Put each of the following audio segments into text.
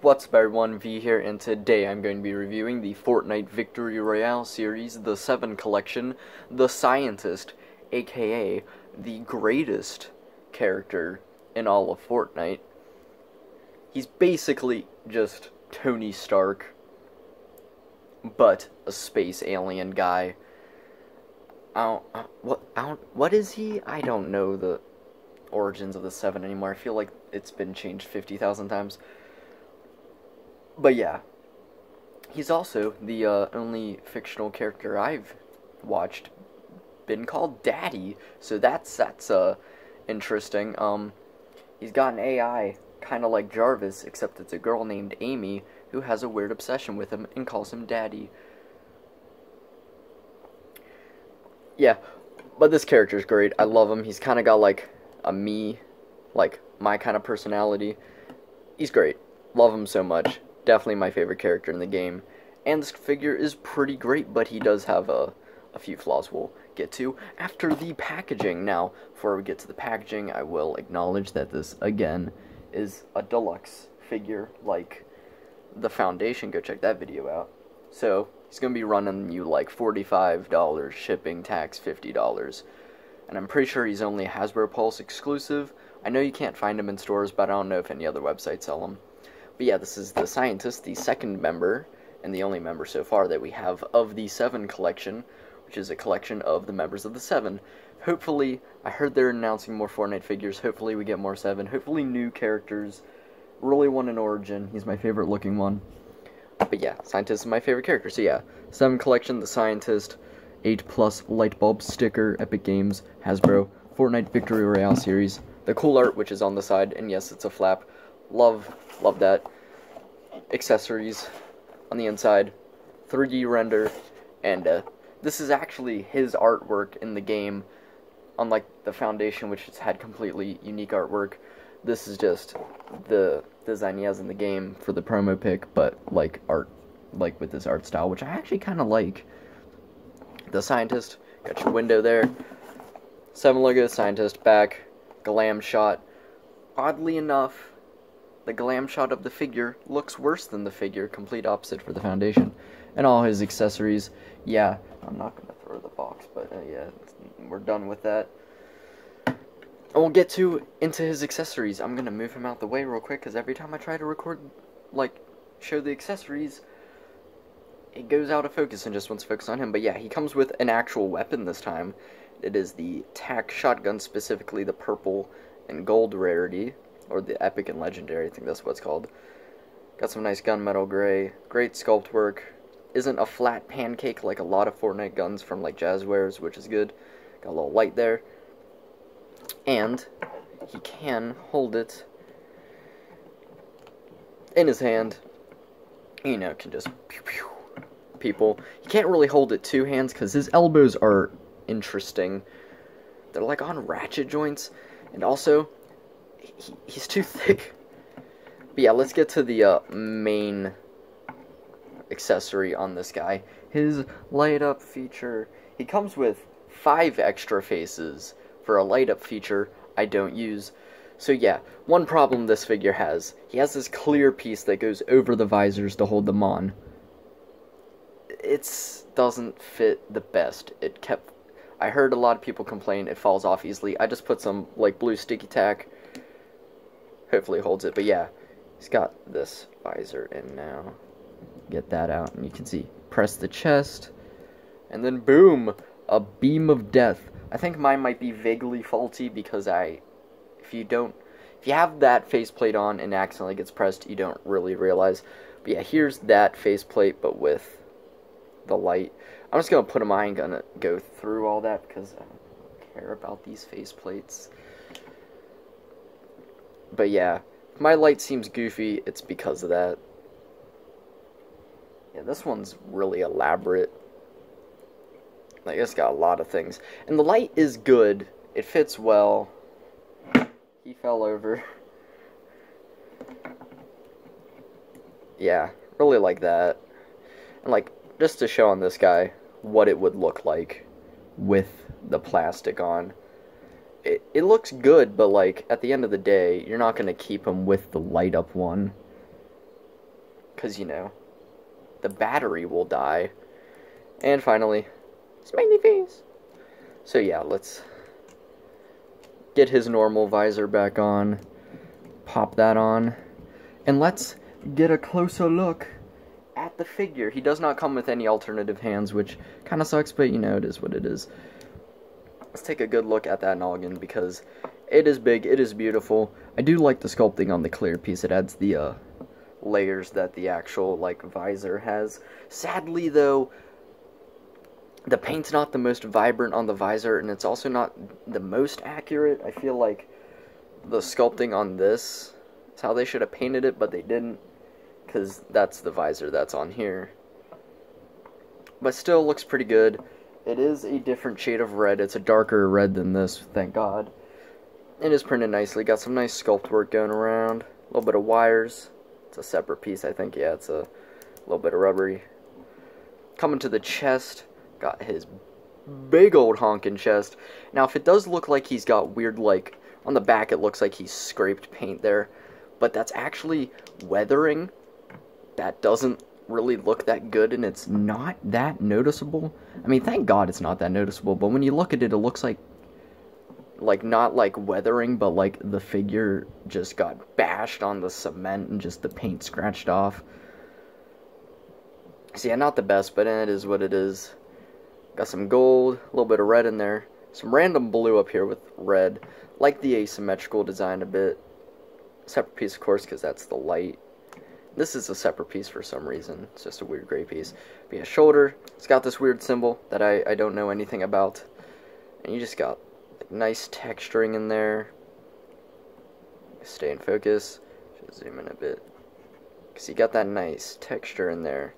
What's up everyone, V here, and today I'm going to be reviewing the Fortnite Victory Royale series, the 7 collection, The Scientist, aka the greatest character in all of Fortnite. He's basically just Tony Stark, but a space alien guy. What is he? I don't know the origins of the 7 anymore. I feel like it's been changed 50,000 times. But yeah, he's also the only fictional character I've watched been called Daddy, so that's interesting. He's got an AI kind of like Jarvis, except it's a girl named Amy who has a weird obsession with him and calls him Daddy. Yeah, but this character's great. I love him. He's kind of got like a my kind of personality. He's great. Love him so much. Definitely my favorite character in the game. And this figure is pretty great, but he does have a few flaws we'll get to after the packaging. Now, before we get to the packaging, I will acknowledge that this, again, is a deluxe figure like the Foundation. Go check that video out. So, he's going to be running you like $45, shipping, tax, $50. And I'm pretty sure he's only Hasbro Pulse exclusive. I know you can't find him in stores, but I don't know if any other websites sell them. But yeah, this is the Scientist, the second member, and the only member so far that we have of the 7 collection, which is a collection of the members of the 7. Hopefully, I heard they're announcing more Fortnite figures. Hopefully we get more 7. Hopefully new characters. Really want an Origin. He's my favorite looking one. But yeah, Scientist is my favorite character. So yeah, 7 collection, the Scientist, 8+ light bulb sticker, Epic Games, Hasbro, Fortnite Victory Royale series. The cool art, which is on the side, and yes, it's a flap. Love that. Accessories on the inside, 3D render, and this is actually his artwork in the game, unlike the Foundation, which has had completely unique artwork. This is just the design he has in the game for the promo pic, but like with this art style, which I actually kind of like. The Scientist, got your window there, 7 logo, Scientist, back, glam shot. Oddly enough, the glam shot of the figure looks worse than the figure, complete opposite for the Foundation. And all his accessories, yeah, I'm not going to throw the box, but yeah, we're done with that. And we'll get into his accessories. I'm going to move him out the way real quick, because every time I try to record, show the accessories, it goes out of focus and just wants to focus on him. But yeah, he comes with an actual weapon this time. It is the TAC shotgun, specifically the purple and gold rarity, or the Epic and Legendary, I think that's what it's called. Got some nice gunmetal gray, great sculpt work. Isn't a flat pancake like a lot of Fortnite guns from like Jazzwares, which is good. Got a little light there. And he can hold it in his hand. You know, can just pew pew people. He can't really hold it 2 hands because his elbows are interesting. They're like on ratchet joints, and also he's too thick. But yeah, let's get to the main accessory on this guy. His light up feature. He comes with 5 extra faces for a light up feature I don't use. So yeah, one problem this figure has. He has this clear piece that goes over the visors to hold them on. It doesn't fit the best. I heard a lot of people complain it falls off easily. I just put some like blue sticky tack. Hopefully it holds it. But yeah, he's got this visor in now. Get that out, and you can see. Press the chest, and then boom, a beam of death. I think mine might be vaguely faulty because if you have that faceplate on and accidentally gets pressed, you don't really realize. But yeah, here's that faceplate, but with the light. I'm just gonna put him. I ain't gonna go through all that because I don't care about these faceplates. But yeah, if my light seems goofy, it's because of that. Yeah, this one's really elaborate. Like, it's got a lot of things. And the light is good. It fits well. He fell over. Yeah, really like that. And like, just to show on this guy what it would look like with the plastic on. It looks good, but like at the end of the day, you're not going to keep him with the light up one. because, you know, the battery will die. And finally, smiley face. So yeah, let's get his normal visor back on, pop that on, and let's get a closer look at the figure. He does not come with any alternative hands, which kind of sucks, but you know, it is what it is. Let's take a good look at that noggin, because it is big, it is beautiful. I do like the sculpting on the clear piece. It adds the layers that the actual like visor has. Sadly though, the paint's not the most vibrant on the visor, and it's also not the most accurate. I feel like the sculpting on this is how they should have painted it, but they didn't, because that's the visor that's on here. But still looks pretty good. It is a different shade of red. It's a darker red than this, thank God. It is printed nicely. Got some nice sculpt work going around. A little bit of wires. It's a separate piece, I think. Yeah, it's a little bit of rubbery. Coming to the chest. Got his big old honkin' chest. Now, if it does look like he's got weird, like, on the back it looks like he's scraped paint there, but that's actually weathering. That doesn't really look that good, and it's not that noticeable. I mean, thank God it's not that noticeable, but when you look at it, it looks like not like weathering, but like the figure just got bashed on the cement and just the paint scratched off. So yeah, not the best, but it is what it is. Got some gold, a little bit of red in there, some random blue up here with red. Like the asymmetrical design a bit. Separate piece, of course, because that's the light. This is a separate piece for some reason. It's just a weird gray piece. But yeah, shoulder. It's got this weird symbol that I don't know anything about. And you just got like, nice texturing in there. Stay in focus. Should zoom in a bit. Because you got that nice texture in there.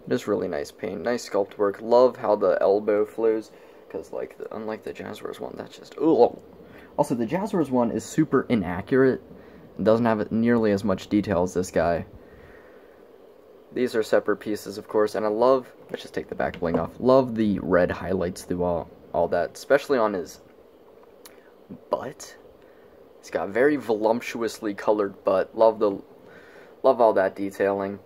Just really nice paint. Nice sculpt work. Love how the elbow flows. Because like unlike the Jazzwares one, that's just... Ugh. Also, the Jazzwares one is super inaccurate. Doesn't have nearly as much detail as this guy. These are separate pieces, of course, and I love, let's just take the back bling off, love the red highlights through all that, especially on his butt. He's got very voluptuously colored butt. Love all that detailing.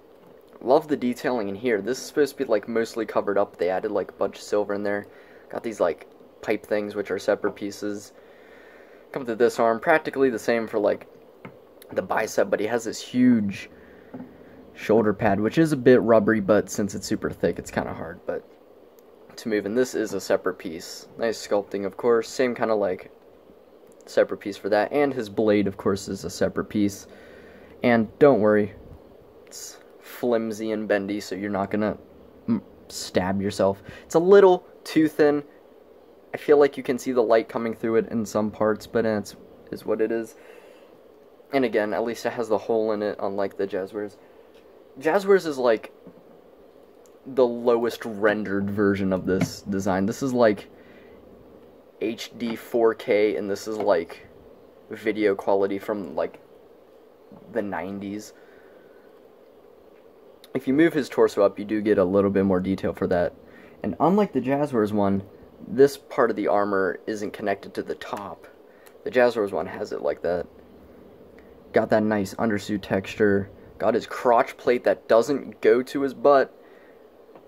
Love the detailing in here. This is supposed to be like mostly covered up. They added like a bunch of silver in there. Got these like pipe things, which are separate pieces. Come to this arm, practically the same for like the bicep, but he has this huge shoulder pad, which is a bit rubbery, but since it's super thick, it's kind of hard, but to move, and this is a separate piece. Nice sculpting, of course, same kind of like separate piece for that, and his blade, of course, is a separate piece, and don't worry, it's flimsy and bendy, so you're not gonna stab yourself. It's a little too thin. I feel like you can see the light coming through it in some parts, but it is what it is. And again, at least it has the hole in it, unlike the Jazzwares. Jazzwares is like the lowest rendered version of this design. This is like HD 4K, and this is like video quality from like the 90s. If you move his torso up, you do get a little bit more detail for that. And unlike the Jazzwares one, this part of the armor isn't connected to the top. The Jazzwares one has it like that. Got that nice undersuit texture. Got his crotch plate that doesn't go to his butt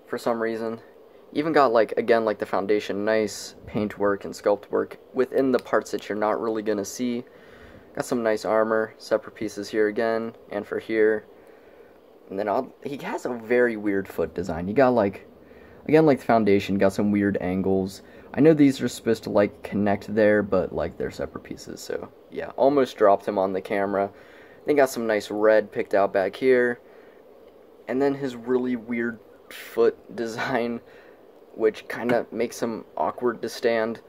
for some reason. Even got, like, again, like the foundation, nice paint work and sculpt work within the parts that you're not really going to see. Got some nice armor, separate pieces here again, and for here. And then he has a very weird foot design. You got, like, again, like the foundation, got some weird angles. I know these are supposed to, like, connect there, but, like, they're separate pieces, so, yeah. Almost dropped him on the camera. Then got some nice red picked out back here. And then his really weird foot design, which kind of makes him awkward to stand.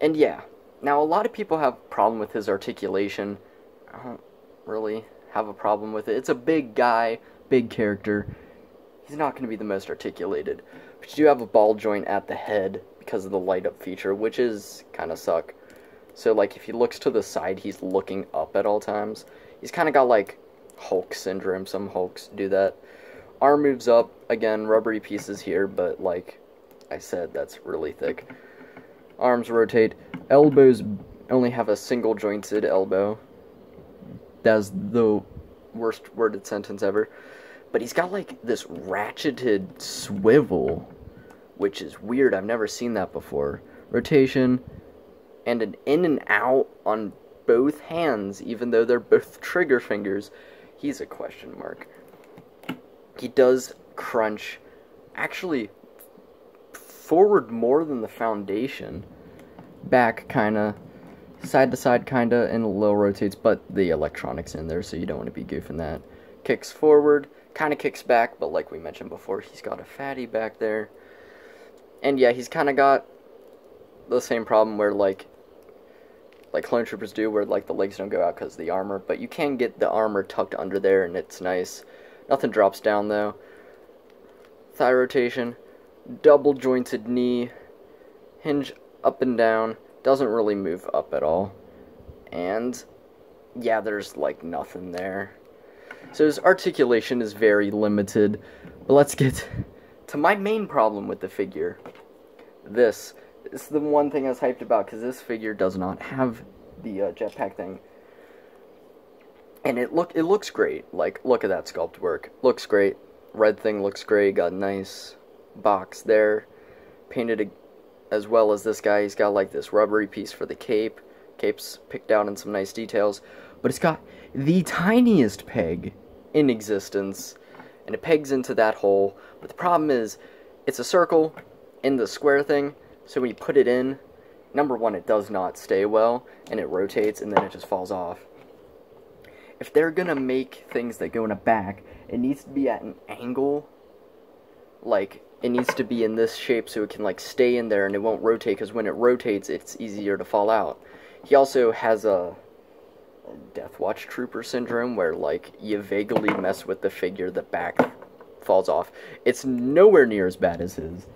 And, yeah. Now, a lot of people have a problem with his articulation. I don't really have a problem with it. It's a big guy, big character. He's not going to be the most articulated. But you do have a ball joint at the head because of the light up feature, which is kind of suck. So, like, if he looks to the side, he's looking up at all times. He's kind of got, like, Hulk syndrome. Some Hulks do that. Arm moves up. Again, rubbery pieces here, but, like I said, that's really thick. Arms rotate. Elbows only have a single jointed elbow. That's the worst worded sentence ever. But he's got like this ratcheted swivel, which is weird. I've never seen that before. Rotation and an in and out on both hands, even though they're both trigger fingers. He's a question mark. He does crunch actually forward more than the foundation. Back kinda, side to side kinda, and a little rotates, but the electronics in there, so you don't want to be goofing that. Kicks forward, kinda kicks back, but like we mentioned before, he's got a fatty back there. And yeah, he's kinda got the same problem where like Clone Troopers do, where like the legs don't go out because of the armor, but you can get the armor tucked under there and it's nice. Nothing drops down though. Thigh rotation, double jointed knee, hinge up and down, doesn't really move up at all. And yeah, there's like nothing there. So his articulation is very limited. But let's get to my main problem with the figure. This is the one thing I was hyped about, because this figure does not have the jetpack thing. And it looks great. Like, look at that sculpt work. Looks great. Red thing looks great. Got a nice box there. Painted as well as this guy. He's got like this rubbery piece for the cape. Cape's picked out in some nice details. But it's got the tiniest peg in existence. And it pegs into that hole. But the problem is, it's a circle in the square thing. So when you put it in, number one, it does not stay well. And it rotates and then it just falls off. If they're gonna make things that go in a back, it needs to be at an angle. Like, it needs to be in this shape so it can like stay in there and it won't rotate, because when it rotates it's easier to fall out. He also has a Death Watch Trooper syndrome where like you vaguely mess with the figure, the back falls off. It's nowhere near as bad as his,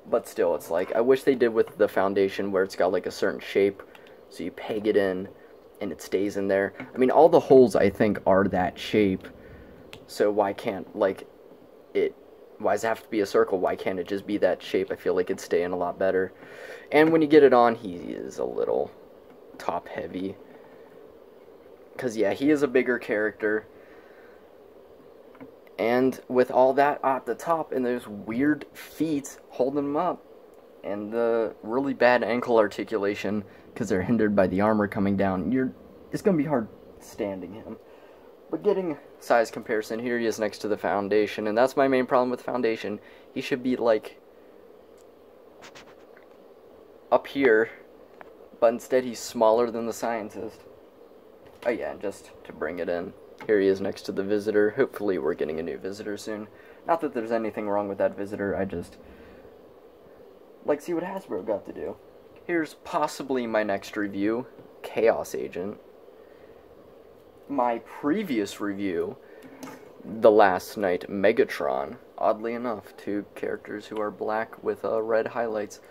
but still, it's like, I wish they did with the foundation where it's got like a certain shape, so you peg it in and it stays in there. I mean, all the holes I think are that shape, so why can't like it, why does it have to be a circle? Why can't it just be that shape? I feel like it'd stay in a lot better. And when you get it on, he is a little top heavy, because yeah, he is a bigger character. And with all that at the top and those weird feet holding him up, and the really bad ankle articulation because they're hindered by the armor coming down, it's going to be hard standing him. But getting size comparison, here he is next to the foundation, and that's my main problem with foundation. He should be like up here, but instead he's smaller than the scientist. Oh yeah, just to bring it in, here he is next to the visitor. Hopefully we're getting a new visitor soon. Not that there's anything wrong with that visitor, I just like see what Hasbro got to do. Here's possibly my next review, Chaos Agent. My previous review, The Last Knight Megatron. Oddly enough, two characters who are black with red highlights.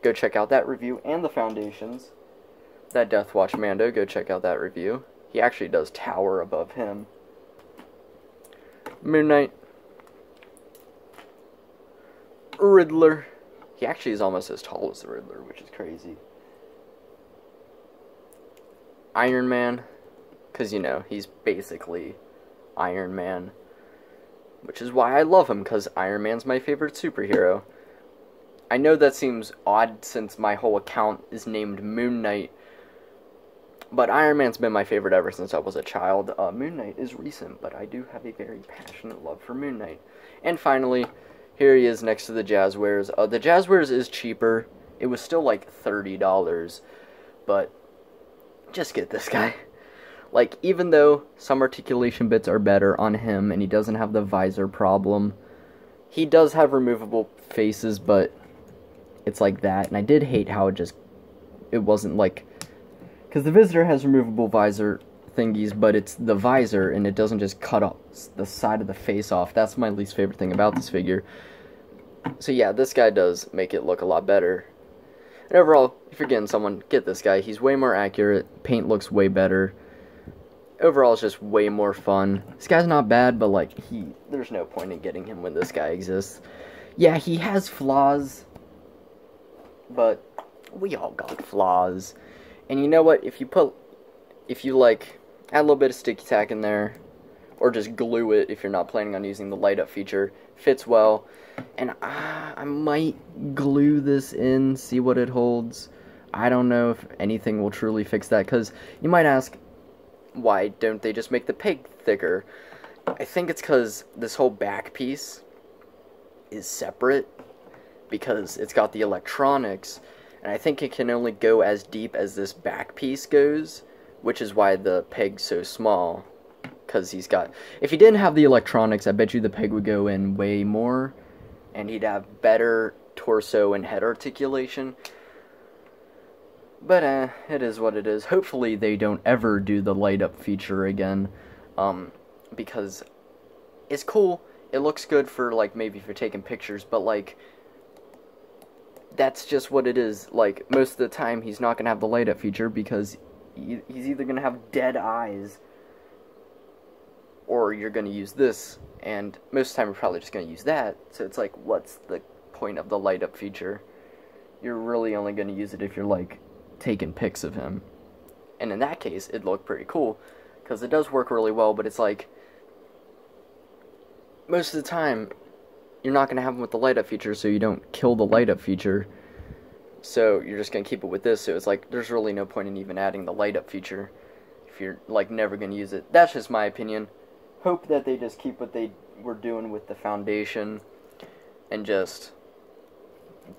Go check out that review, and the Foundations. That Death Watch Mando, go check out that review. He actually does tower above him. Moon Knight. Riddler. He actually is almost as tall as the Riddler, which is crazy. Iron Man. Because, you know, he's basically Iron Man. Which is why I love him, because Iron Man's my favorite superhero. I know that seems odd since my whole account is named Moon Knight. But Iron Man's been my favorite ever since I was a child. Moon Knight is recent, but I do have a very passionate love for Moon Knight. And finally, here he is next to the Jazzwares. The Jazzwares is cheaper. It was still like $30, but just get this guy. Like, even though some articulation bits are better on him and he doesn't have the visor problem, he does have removable faces, but it's like that. And I did hate how it wasn't like, because the Visitor has removable visor thingies, but it's the visor and it doesn't just cut off the side of the face off. That's my least favorite thing about this figure. So yeah, this guy does make it look a lot better. And overall, if you're getting someone, get this guy. He's way more accurate, paint looks way better. Overall, it's just way more fun. This guy's not bad, but like, there's no point in getting him when this guy exists. Yeah, he has flaws, but we all got flaws. And you know what, if you like add a little bit of sticky tack in there, or just glue it if you're not planning on using the light up feature. Fits well, and I might glue this in, see what it holds. I don't know if anything will truly fix that, because you might ask, why don't they just make the peg thicker? I think it's because this whole back piece is separate, because it's got the electronics, and I think it can only go as deep as this back piece goes, which is why the peg's so small. Because he's got, if he didn't have the electronics, I bet you the peg would go in way more, and he'd have better torso and head articulation. But it is what it is. Hopefully they don't ever do the light up feature again, because it's cool. It looks good for, like, maybe if you're taking pictures, but, like, that's just what it is. Like, most of the time, he's not going to have the light up feature, because he's either going to have dead eyes, or you're going to use this, and most of the time, you're probably just going to use that. So it's like, what's the point of the light up feature? You're really only going to use it if you're, like, taking pics of him. And in that case, it looked pretty cool, because it does work really well, but it's like, most of the time, you're not going to have them with the light up feature, so you don't kill the light up feature. So you're just going to keep it with this, so it's like, there's really no point in even adding the light up feature if you're, like, never going to use it. That's just my opinion. Hope that they just keep what they were doing with the foundation, and just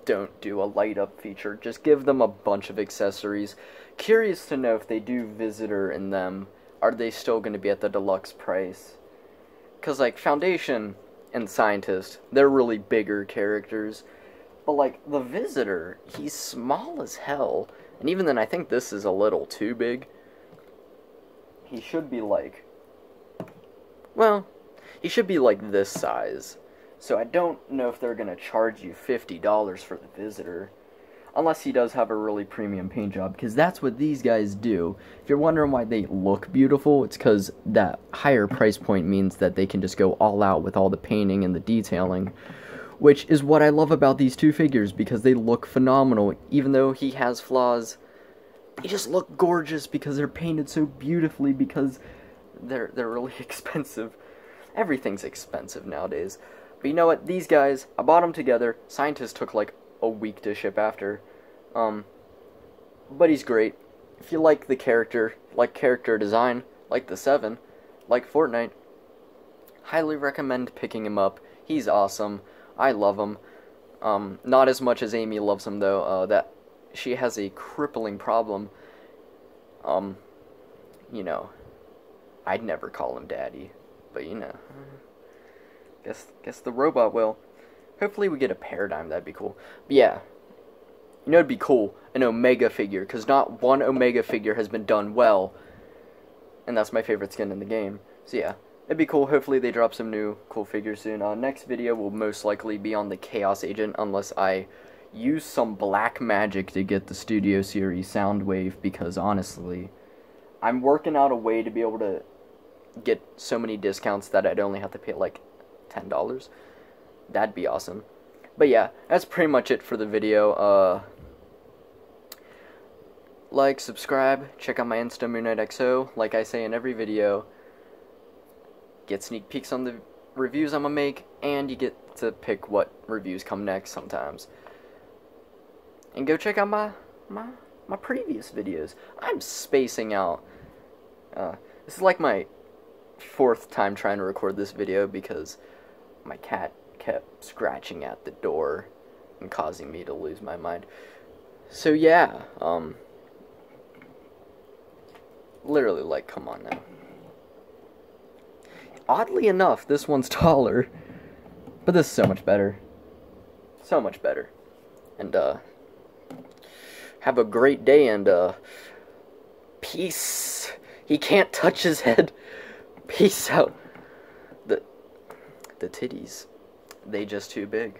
don't do a light up feature. Just give them a bunch of accessories. Curious to know if they do Visitor in them, are they still going to be at the deluxe price? Because, like, Foundation and Scientist, they're really bigger characters. But, like, the Visitor, he's small as hell. And even then, I think this is a little too big. He should be, like, well, he should be, like, this size. So I don't know if they're going to charge you $50 for the Visitor. Unless he does have a really premium paint job, because that's what these guys do. If you're wondering why they look beautiful, it's because that higher price point means that they can just go all out with all the painting and the detailing, which is what I love about these two figures, because they look phenomenal. Even though he has flaws, they just look gorgeous because they're painted so beautifully, because they're really expensive. Everything's expensive nowadays. But you know what? These guys, I bought them together. Scientist took like a week to ship after. But he's great. If you like the character, like character design, like the 7, like Fortnite, highly recommend picking him up. He's awesome. I love him. Not as much as Amy loves him, though. That she has a crippling problem. You know, I'd never call him daddy, but you know, guess the robot will. Hopefully we get a paradigm, that'd be cool. But yeah, you know it'd be cool, an Omega figure, because not one Omega figure has been done well, and that's my favorite skin in the game. So yeah, it'd be cool. Hopefully they drop some new cool figures soon. Next video will most likely be on the Chaos Agent, unless I use some black magic to get the Studio Series Soundwave, because honestly, I'm working out a way to be able to get so many discounts that I'd only have to pay like $10. That'd be awesome. But yeah, that's pretty much it for the video. Like, subscribe, check out my Insta MoonKnightXO. Like I say in every video, get sneak peeks on the reviews I'm gonna make, and you get to pick what reviews come next sometimes. And go check out my previous videos. I'm spacing out. This is like my 4th time trying to record this video, because my cat kept scratching at the door and causing me to lose my mind. So yeah, literally, like, come on now. Oddly enough, this one's taller, but this is so much better. So much better. And, have a great day, and, peace. He can't touch his head. Peace out. The titties, they just too big.